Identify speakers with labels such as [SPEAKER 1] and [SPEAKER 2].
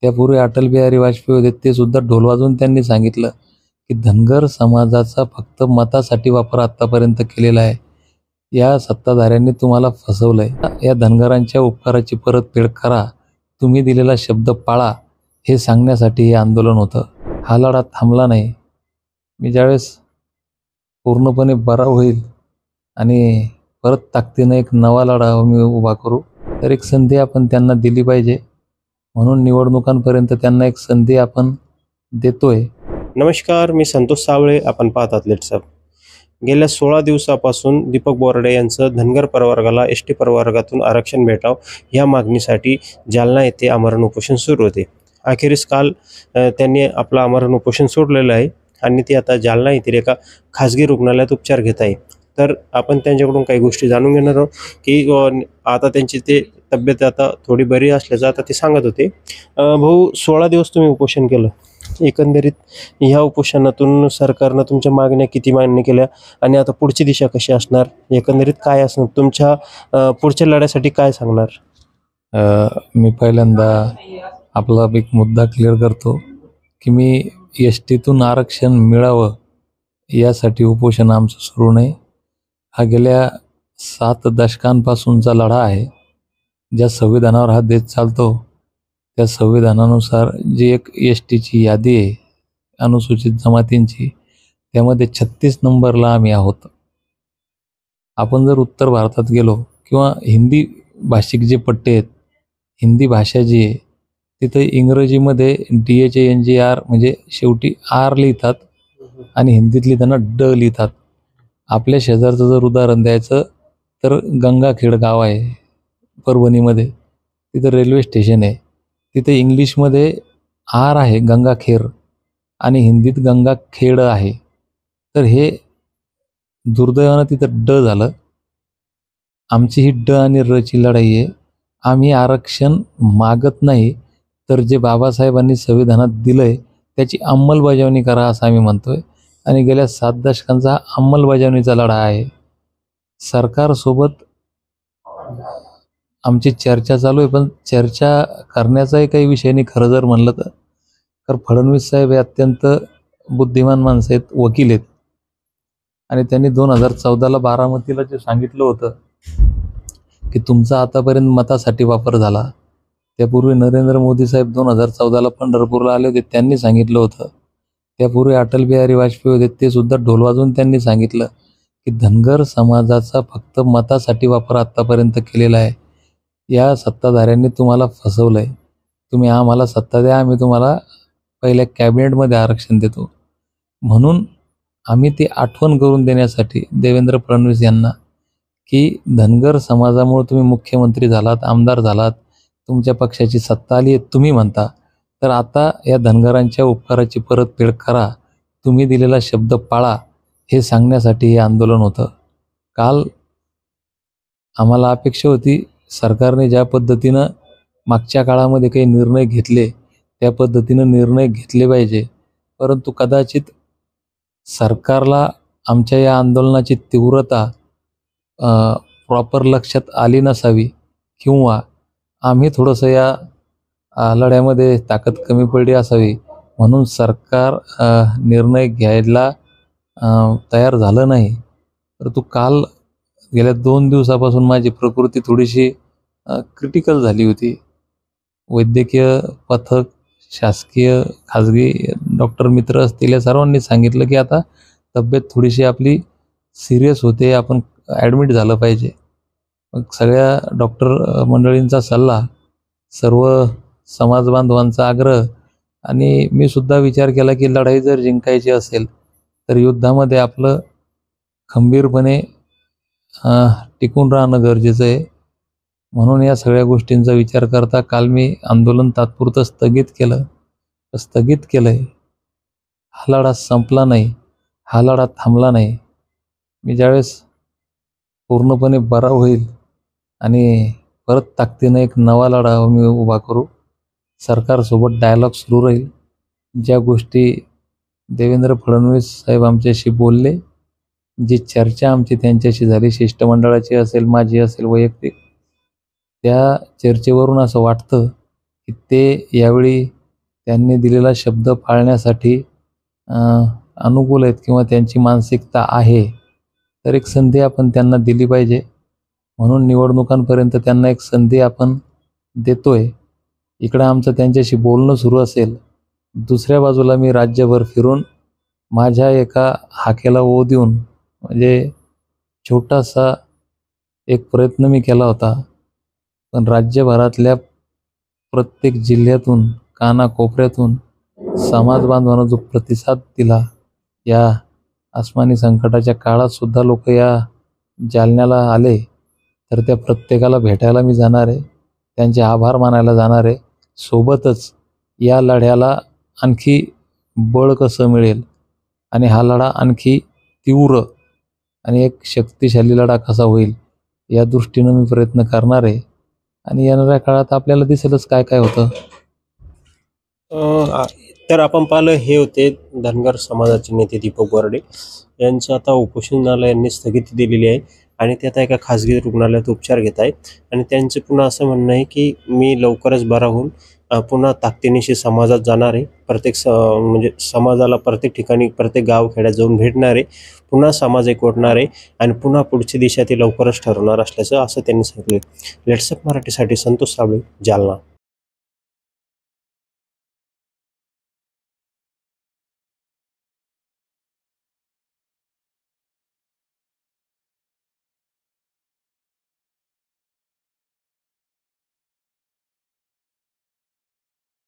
[SPEAKER 1] त्यापूर्वी अटल बिहारी वाजपेयी होते, ते सुद्धा ढोल वाजवून त्यांनी सांगितलं की धनगर समाजाचा फक्त मतासाठी वापर आत्तापर्यंत केलेला आहे. या सत्ताधाऱ्यांनी तुम्हाला फसवलंय. या धनगरांच्या उपकाराची परतफेड करा, तुम्ही दिलेला शब्द पाळा, हे सांगण्यासाठी हे आंदोलन होतं. हा लढा थांबला नाही. मी ज्यावेळेस पूर्णपणे बरा होईल आणि परत ताकदीनं एक नवा लढा मी उभा करू, तर एक संधी आपण त्यांना दिली पाहिजे. म्हणून निवडणुकांपर्यंत त्यांना एक संधी आपण देतोय.
[SPEAKER 2] नमस्कार, मी संतोष सावळे. आपण पाहतात लेट्सअप. गेल्या 16 दिवसापासून दीपक बोर्डे यांचं धनगर प्रवर्गाला एस.टी प्रवर्गातून आरक्षण भेटावं या मागणीसाठी जालना येथे आमरण उपोषण सुरू होते. अखेरीस काल त्यांनी आपलं आमरण उपोषण सोडलेलं आहे आणि ते आता जालना येथील एका खाजगी रुग्णालयात उपचार घेत आहे. तर आपण त्यांच्याकडून काही गोष्टी जाणून घेणार आहोत की आता त्यांची ते तब्येत आता थोडी बरी असल्याचं आता ते सांगत होते. भाऊ, 16 दिवस तुम्ही उपोषण केलं. एकंदरीत ह्या उपोषणातून सरकारनं तुमच्या मागण्या किती मान्य केल्या आणि आता पुढची दिशा कशी असणार, एकंदरीत काय असणार, तुमच्या पुढच्या लढ्यासाठी काय सांगणार?
[SPEAKER 1] मी पहिल्यांदा आपला एक मुद्दा क्लिअर करतो की मी एस.टीतून आरक्षण मिळावं यासाठी उपोषण आमचं सुरू नाही. हा गेल्या 7 दशकांपासूनचा लढा आहे. ज्या संविधानावर हा देश चालतो त्या संविधानानुसार जी एक एस.टीची यादी आहे अनुसूचित जमातींची, त्यामध्ये 36 नंबरला आम्ही आहोत. आपण जर उत्तर भारतात गेलो किंवा हिंदी भाषिक जे पट्टे आहेत, हिंदी भाषा जी आहे, तिथं इंग्रजीमध्ये DHANGR म्हणजे शेवटी आर लिहितात आणि हिंदीत लिहिताना ड लिहितात. आपल्या शेजारचं जर उदाहरण द्यायचं तर गंगाखेड गाव आहे परभणीमध्ये, तिथं रेल्वे स्टेशन आहे. तिथे इंग्लिशमध्ये आर आहे गंगाखेर आणि हिंदीत गंगाखेड आहे. तर हे दुर्दैवानं तिथं ड झालं. आमची ही ड आणि र ची लढाई आहे. आम्ही आरक्षण मागत नाही, तर जे बाबासाहेबांनी संविधानात दिलं आहे त्याची अंमलबजावणी करा असं आम्ही म्हणतोय. आणि गेल्या 7 दशकांचा अंमलबजावणीचा लढा आहे. सरकारसोबत आमची चर्चा चालू आहे, पण चर्चा करण्याचाही काही विषय नाही. खरं जर म्हणलं तर फडणवीस साहेब हे अत्यंत बुद्धिमान माणसं आहेत, वकील आहेत. आणि त्यांनी 2014ला बारामतीला जे सांगितलं होतं की तुमचा आतापर्यंत मतासाठी वापर झाला, त्यापूर्वी नरेंद्र मोदी साहेब 2014ला पंढरपूरला आले होते, त्यांनी सांगितलं होतं. त्यापूर्वी अटल बिहारी वाजपेयी होते, ते सुद्धा ढोल वाजवून त्यांनी सांगितलं की धनगर समाजाचा फक्त मतासाठी वापर आत्तापर्यंत केलेला आहे. या सत्ताधाऱ्यांनी तुम्हाला फसवलंय. तुम्ही आम्हाला सत्ता द्या, आम्ही तुम्हाला पहिल्या कॅबिनेटमध्ये आरक्षण देतो. म्हणून आम्ही ती आठवण करून देण्यासाठी देवेंद्र फडणवीस यांना की धनगर समाजामुळे तुम्ही मुख्यमंत्री झालात, आमदार झालात, तुमच्या पक्षाची सत्ता आली आहे तुम्ही म्हणता, तर आता या धनगरांच्या उपकाराची परतफेड करा, तुम्ही दिलेला शब्द पाळा, हे सांगण्यासाठी हे आंदोलन होतं. काल आम्हाला अपेक्षा होती सरकारने ज्या पद्धतीनं मागच्या काळामध्ये काही निर्णय घेतले त्या पद्धतीनं निर्णय घेतले पाहिजे, परंतु कदाचित सरकारला आमच्या या आंदोलनाची तीव्रता प्रॉपर लक्षात आली नसावी किंवा आम्ही थोडंसं या लढ्यामध्ये ताकद कमी पडली असावी, म्हणून सरकार निर्णय घ्यायला तयार झालं नाही. परंतु काल गेल्या 2 दिवसापासून माझी प्रकृती थोडीशी क्रिटिकल झाली होती. वैद्यकीय पथक, शासकीय, खाजगी डॉक्टर मित्र असतील या सर्वांनी सांगितलं की आता तब्येत थोडीशी आपली सिरियस होते, आपण ॲडमिट झालं पाहिजे. मग सगळ्या डॉक्टर मंडळींचा सल्ला, सर्व समाज बांधवांचा आग्रह आणि मी सुद्धा विचार केला की लढाई जर जिंकायची असेल तर युद्धामध्ये आपलं खंबीरपणे टिकून राहणं गरजेचं आहे. म्हणून या सगळ्या गोष्टींचा विचार करता काल मी आंदोलन तात्पुरतं स्थगित केलं आहे. हा लढा संपला नाही, हा लढा थांबला नाही. मी ज्यावेळेस पूर्णपणे बरा होईल आणि परत ताकदीनं एक नवा लढा मी उभा करू, सरकारसोबत डायलॉग सुरू राहील. ज्या गोष्टी देवेंद्र फडणवीस साहेब आमच्याशी बोलले, जी चर्चा आमची त्यांच्याशी झाली, शिष्टमंडळाची असेल, माझी असेल, वैयक्तिक, त्या चर्चेवरून असं वाटतं की ते यावेळी त्यांनी दिलेला शब्द पाळण्यासाठी अनुकूल आहेत किंवा त्यांची मानसिकता आहे, तर एक संधी आपण त्यांना दिली पाहिजे. म्हणून निवडणुकांपर्यंत त्यांना एक संधी आपण देतोय. इकडं आमचं त्यांच्याशी बोलणं सुरू असेल, दुसऱ्या बाजूला मी राज्यभर फिरून माझ्या एका हाकेला ओ देऊन म्हणजे छोटासा एक प्रयत्न मी केला होता. पण राज्यभरातल्या प्रत्येक जिल्ह्यातून, कानाकोपऱ्यातून समाज बांधवांना जो प्रतिसाद दिला, या आसमानी संकटाच्या काळातसुद्धा लोक या जालन्याला आले, तर त्या प्रत्येकाला भेटायला मी जाणार आहे. त्यांचे आभार मानायला जाणार आहे. सोबतच या लढ्याला आणखी बळ कसं मिळेल आणि हा लढा आणखी तीव्र आणि एक शक्तिशाली लढा कसा होईल, या दृष्टीनं मी प्रयत्न करणार आहे. आणि येणाऱ्या काळात आपल्याला दिसेलच काय काय होतं.
[SPEAKER 2] तर आपण पाहिलं, हे होते धनगर समाजाचे नेते दीपक बोर्डे यांचं आता उपोषणालयांनी स्थगिती दिलेली आहे आणि ते आता एका खाजगी रुग्णालयात उपचार घेत आहेत. आणि त्यांचं पुन्हा असं म्हणणं आहे की मी लवकरच बरा होऊन पुन्हा ताकदीनिशी समाजात जाणार आहे. म्हणजे समाजाला प्रत्येक ठिकाणी, प्रत्येक गावखेड्यात जाऊन भेटणार आहे, पुन्हा समाज एकवटणार आहे आणि पुन्हा पुढची दिशा ती लवकरच ठरवणार असल्याचं असं त्यांनी सांगितलं. लेट्सअप मराठीसाठी संतोष साबळे, जालना.